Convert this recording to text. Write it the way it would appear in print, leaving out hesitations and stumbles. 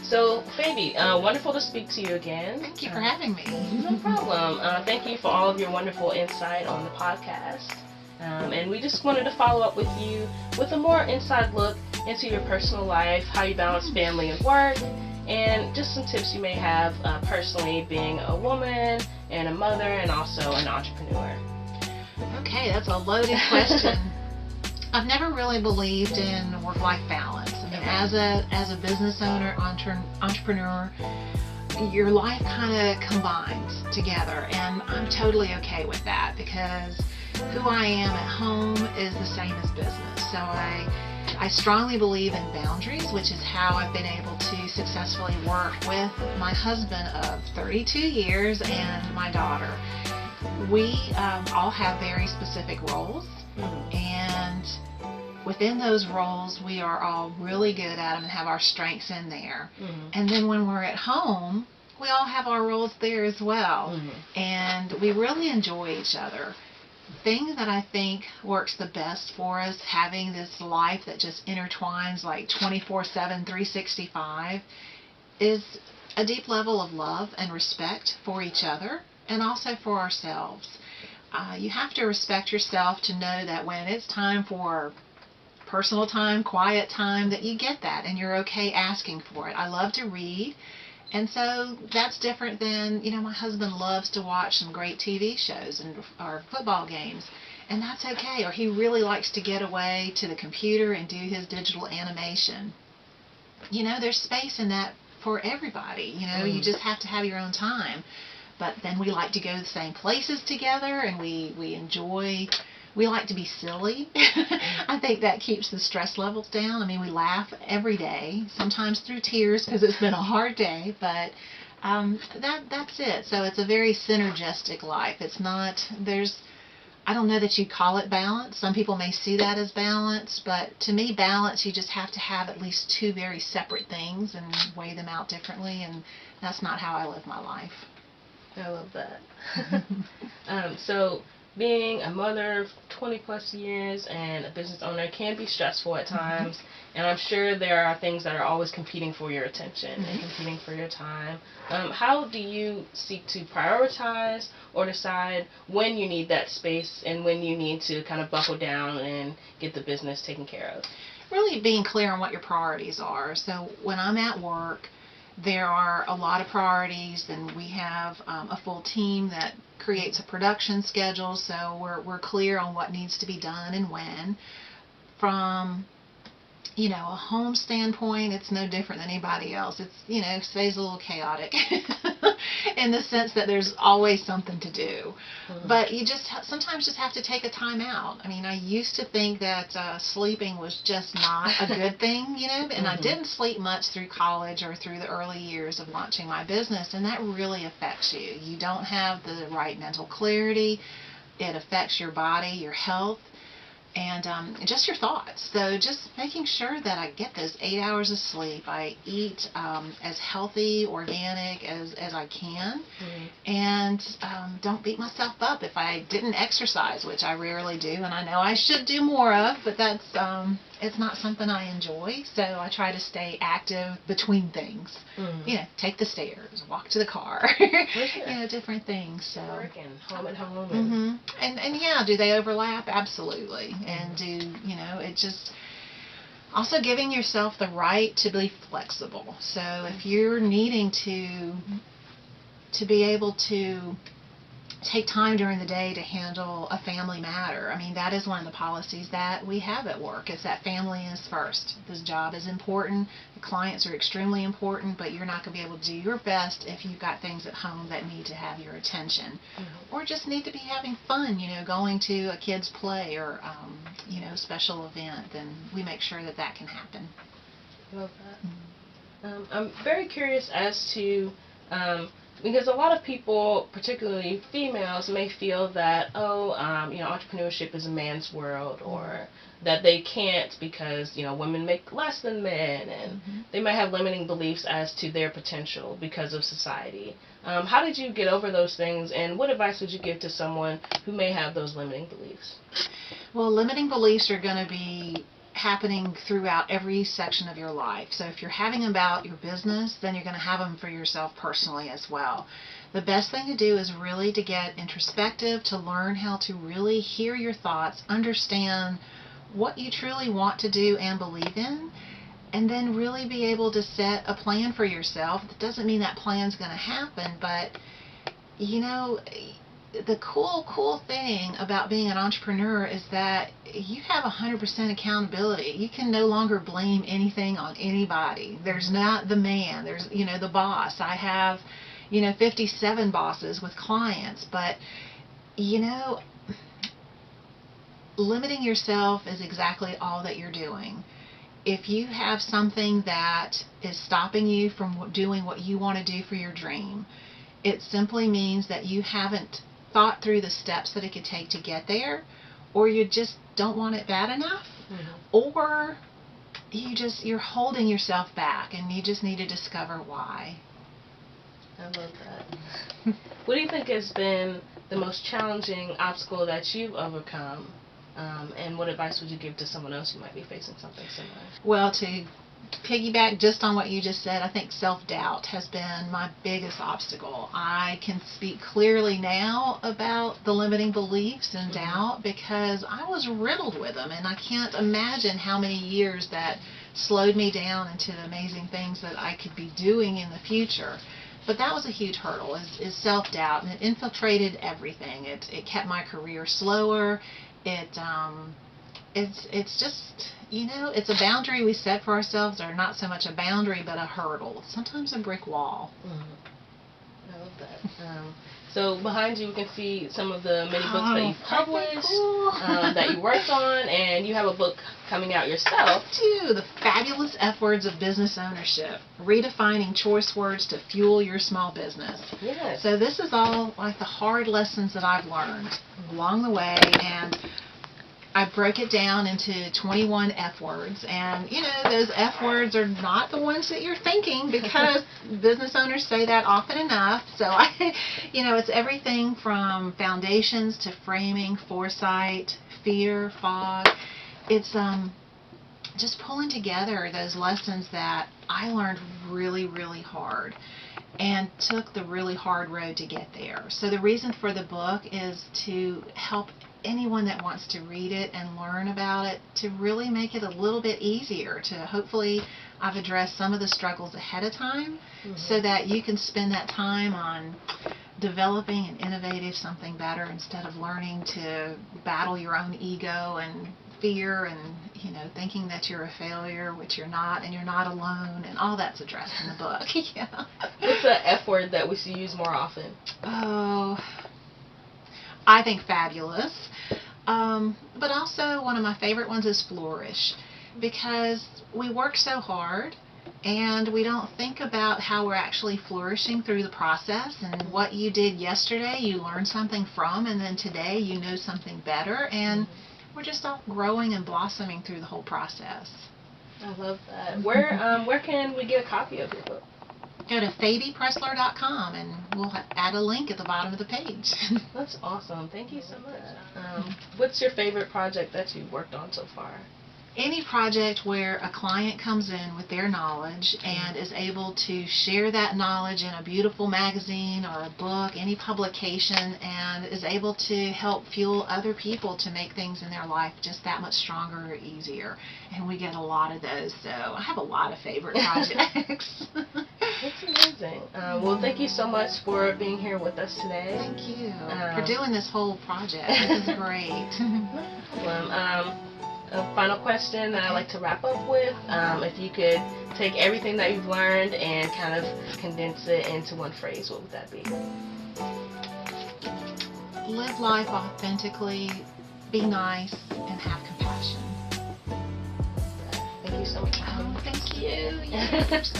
So, baby, wonderful to speak to you again. Thank you for having me. No problem. Thank you for all of your wonderful insight on the podcast. And we just wanted to follow up with you with a more inside look into your personal life, how you balance family and work, and just some tips you may have personally being a woman and a mother and also an entrepreneur. Okay, that's a loaded question. I've never really believed in work-life balance. I mean, as a business owner, entrepreneur, your life kind of combines together, and I'm totally okay with that because who I am at home is the same as business. So I strongly believe in boundaries, which is how I've been able to successfully work with my husband of 32 years and my daughter. We all have very specific roles, and within those roles, we are all really good at them and have our strengths in there. And then when we're at home, we all have our roles there as well, and we really enjoy each other. The thing that I think works the best for us, having this life that just intertwines like 24/7, 365, is a deep level of love and respect for each other and also for ourselves. You have to respect yourself to know that when it's time for personal time, quiet time, that you get that and you're okay asking for it. I love to read, and so that's different than, my husband loves to watch some great TV shows or football games, and that's okay. Or he really likes to get away to the computer and do his digital animation. There's space in that for everybody. You just have to have your own time. But then we like to go to the same places together, and we like to be silly. I think that keeps the stress levels down. I mean, we laugh every day, sometimes through tears because it's been a hard day, but that's it. So it's a very synergistic life. It's not, I don't know that you call it balance. Some people may see that as balance, but to me, balance, you just have to have at least two very separate things and weigh them out differently, and that's not how I live my life. I love that. So being a mother of 20 plus years and a business owner can be stressful at times, and I'm sure there are things that are always competing for your attention and competing for your time. How do you seek to prioritize or decide when you need that space and when you need to kind of buckle down and get the business taken care of? Really being clear on what your priorities are. So when I'm at work, there are a lot of priorities, and we have a full team that creates a production schedule, so we're clear on what needs to be done and when. From a home standpoint, it's no different than anybody else. It's stays a little chaotic in the sense that there's always something to do. But you sometimes just have to take a time out. I mean, I used to think that sleeping was just not a good thing, and I didn't sleep much through college or through the early years of launching my business, and that really affects you. You don't have the right mental clarity. It affects your body, your health, and just your thoughts. So just making sure that I get those 8 hours of sleep. I eat as healthy, organic as I can, and don't beat myself up if I didn't exercise, which I rarely do, and I know I should do more of, but that's it's not something I enjoy, so I try to stay active between things. Take the stairs, walk to the car, different things. So work and home at home. And yeah, do they overlap? Absolutely. And it just also giving yourself the right to be flexible. So if you're needing to be able to take time during the day to handle a family matter. I mean, that is one of the policies that we have at work, is that family is first. This job is important, the clients are extremely important, but you're not going to be able to do your best if you've got things at home that need to have your attention. Or just need to be having fun, going to a kid's play or, special event, then we make sure that can happen. Love that. I'm very curious as to because a lot of people, particularly females, may feel that, entrepreneurship is a man's world, or that they can't because, women make less than men, and they might have limiting beliefs as to their potential because of society. How did you get over those things, and what advice would you give to someone who may have those limiting beliefs? Well, limiting beliefs are going to be happening throughout every section of your life. So if you're having them about your business, then you're going to have them for yourself personally as well. The best thing to do is really to get introspective, to learn how to really hear your thoughts, understand what you truly want to do and believe in, and then really be able to set a plan for yourself. That doesn't mean that plan's going to happen, but you know, the cool thing about being an entrepreneur is that you have 100% accountability. You can no longer blame anything on anybody. There's not the man, there's, you know, the boss. I have, you know, 57 bosses with clients, but, you know, limiting yourself is exactly all that you're doing. If you have something that is stopping you from doing what you want to do for your dream, it simply means that you haven't thought through the steps that it could take to get there, or you just don't want it bad enough, or you're holding yourself back and you just need to discover why. I love that. What do you think has been the most challenging obstacle that you've overcome, and what advice would you give to someone else who might be facing something similar? Well, to piggyback just on what you just said, I think self-doubt has been my biggest obstacle. I can speak clearly now about the limiting beliefs and doubt because I was riddled with them, and I can't imagine how many years that slowed me down into the amazing things that I could be doing in the future. But that was a huge hurdle, is self-doubt, and it infiltrated everything. It kept my career slower. It's just, you know, it's a boundary we set for ourselves, or not so much a boundary, but a hurdle, sometimes a brick wall. I love that. So behind you, we can see some of the many books that you've published, cool. that you worked on, and you have a book coming out yourself. Too, The Fabulous F Words of Business Ownership, Redefining Choice Words to Fuel Your Small Business. Yes. So this is all like the hard lessons that I've learned along the way, and I broke it down into 21 F words, and you know, those F words are not the ones that you're thinking, because business owners say that often enough. So you know, it's everything from foundations to framing, foresight, fear, fog. It's just pulling together those lessons that I learned really, really hard and took the really hard road to get there. So the reason for the book is to help anyone that wants to read it and learn about it to really make it a little bit easier, to hopefully I've addressed some of the struggles ahead of time, so that you can spend that time on developing and innovating something better instead of learning to battle your own ego and fear and, you know, thinking that you're a failure, which you're not, and you're not alone, and all that's addressed in the book. Yeah. What's the F word that we should use more often? Oh, I think fabulous. But also one of my favorite ones is flourish, because we work so hard and we don't think about how we're actually flourishing through the process, and what you did yesterday you learned something from, and then today you know something better, and we're just all growing and blossoming through the whole process. I love that. Where can we get a copy of your book? Go to fabipressler.com and we'll add a link at the bottom of the page. That's awesome. Thank you so much. What's your favorite project that you've worked on so far? Any project where a client comes in with their knowledge and is able to share that knowledge in a beautiful magazine or a book, any publication, and is able to help fuel other people to make things in their life just that much stronger or easier. And we get a lot of those, so I have a lot of favorite projects. That's amazing. Well, thank you so much for being here with us today. Thank you for doing this whole project. This is great. No problem. A final question that I like to wrap up with. If you could take everything that you've learned and kind of condense it into one phrase, what would that be? Live life authentically, be nice, and have compassion. Thank you so much. Oh, thank you. Yes.